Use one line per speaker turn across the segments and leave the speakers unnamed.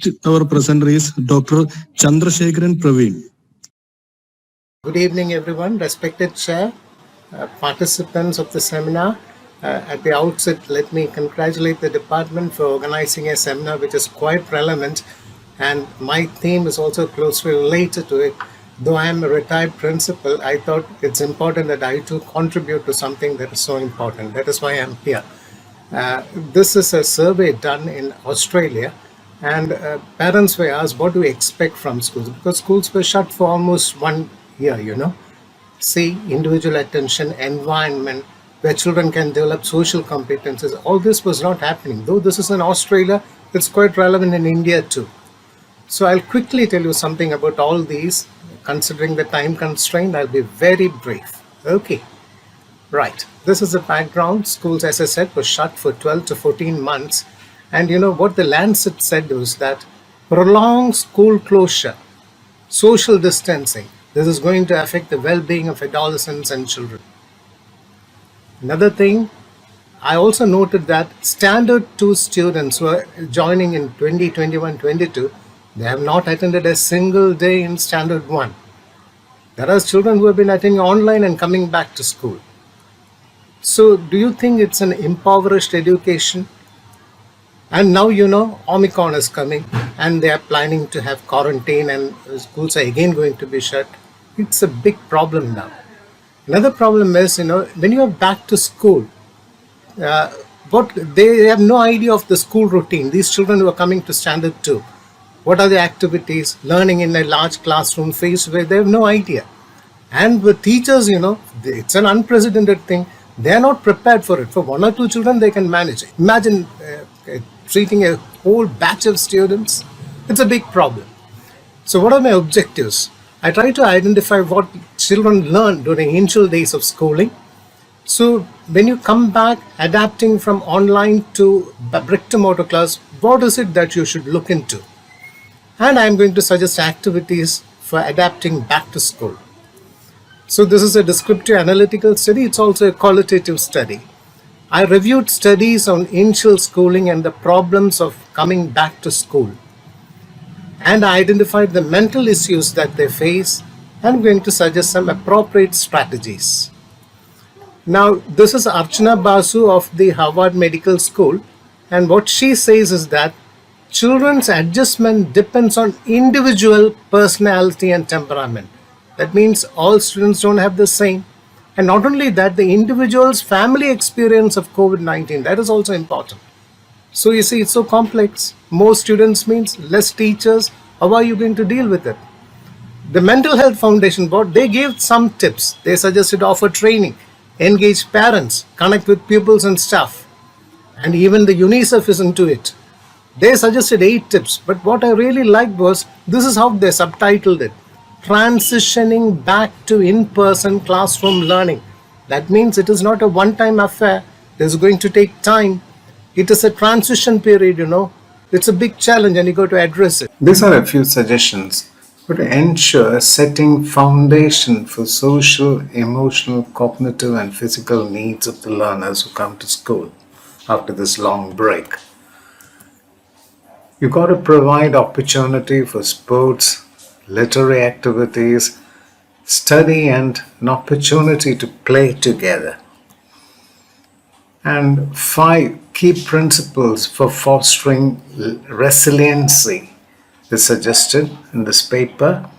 Next, our presenter is Dr. Chandrasekharan Praveen.
Good evening, everyone. Respected Chair, participants of the seminar. At the outset, let me congratulate the department for organizing a seminar which is quite relevant, and my theme is also closely related to it. Though I am a retired principal, I thought it's important that I too contribute to something that is so important. That is why I'm here. This is a survey done in Australia, and parents were asked, what do we expect from schools? Because schools were shut for almost 1 year, See, individual attention, environment, where children can develop social competences. All this was not happening. Though this is in Australia, it's quite relevant in India too. So I'll quickly tell you something about all these. Considering the time constraint, I'll be very brief. Okay. Right. This is the background. Schools, as I said, were shut for 12 to 14 months. And what the Lancet said was that prolonged school closure, social distancing, this is going to affect the well-being of adolescents and children. Another thing, I also noted that Standard 2 students who are joining in 2021-22, they have not attended a single day in Standard 1. There are children who have been attending online and coming back to school. So do you think it's an impoverished education? And now, Omicron is coming and they are planning to have quarantine and schools are again going to be shut. It's a big problem now. Another problem is, when you are back to school, they have no idea of the school routine. These children who are coming to Standard 2, what are the activities, learning in a large classroom face where they have no idea. And with teachers, it's an unprecedented thing. They are not prepared for it. For 1 or 2 children, they can manage it. Imagine treating a whole batch of students. It's a big problem. So what are my objectives? I try to identify what children learn during initial days of schooling. So when you come back, adapting from online to brick to mortar class, what is it that you should look into? And I'm going to suggest activities for adapting back to school. So this is a descriptive analytical study. It's also a qualitative study. I reviewed studies on initial schooling and the problems of coming back to school. And I identified the mental issues that they face. I'm going to suggest some appropriate strategies. Now, this is Archana Basu of the Harvard Medical School. And what she says is that children's adjustment depends on individual personality and temperament. That means all students don't have the same. And not only that, the individual's family experience of COVID-19, that is also important. So you see, it's so complex. More students means less teachers. How are you going to deal with it? The Mental Health Foundation Board, they gave some tips. They suggested offer training, engage parents, connect with pupils and staff. And even the UNICEF is into it. They suggested 8 tips. But what I really liked was, this is how they subtitled it. Transitioning back to in-person classroom learning. That means it is not a one-time affair. This is going to take time. It is a transition period, It's a big challenge and you got to address it.
These are a few suggestions to ensure setting foundation for social, emotional, cognitive and physical needs of the learners who come to school after this long break. You got to provide opportunity for sports, literary activities, study and an opportunity to play together. And 5 key principles for fostering resiliency is suggested in this paper.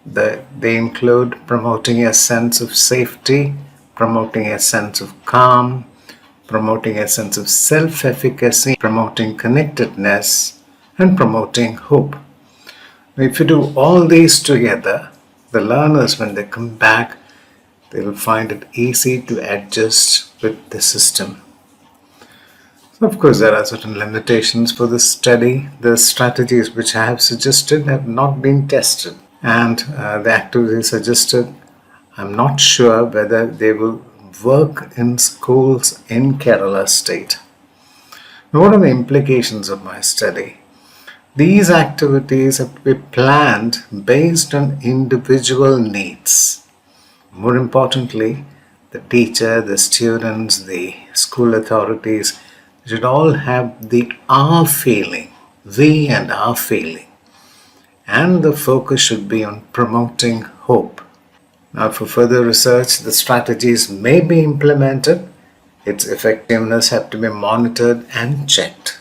They include promoting a sense of safety, promoting a sense of calm, promoting a sense of self-efficacy, promoting connectedness, and promoting hope. If you do all these together, the learners, when they come back, they will find it easy to adjust with the system. So of course, there are certain limitations for this study. The strategies which I have suggested have not been tested. And the activities suggested, I'm not sure whether they will work in schools in Kerala state. Now, what are the implications of my study? These activities have to be planned based on individual needs. More importantly, the teacher, the students, the school authorities should all have the feeling we and our feeling. And the focus should be on promoting hope. Now, for further research, the strategies may be implemented. Its effectiveness have to be monitored and checked.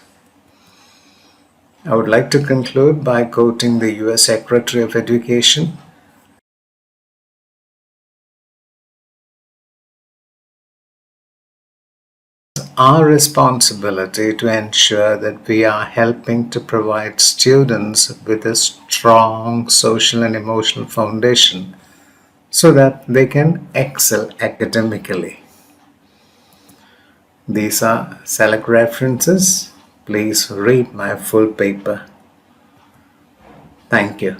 I would like to conclude by quoting the US Secretary of Education. Our responsibility to ensure that we are helping to provide students with a strong social and emotional foundation so that they can excel academically. These are select references. Please read my full paper. Thank you.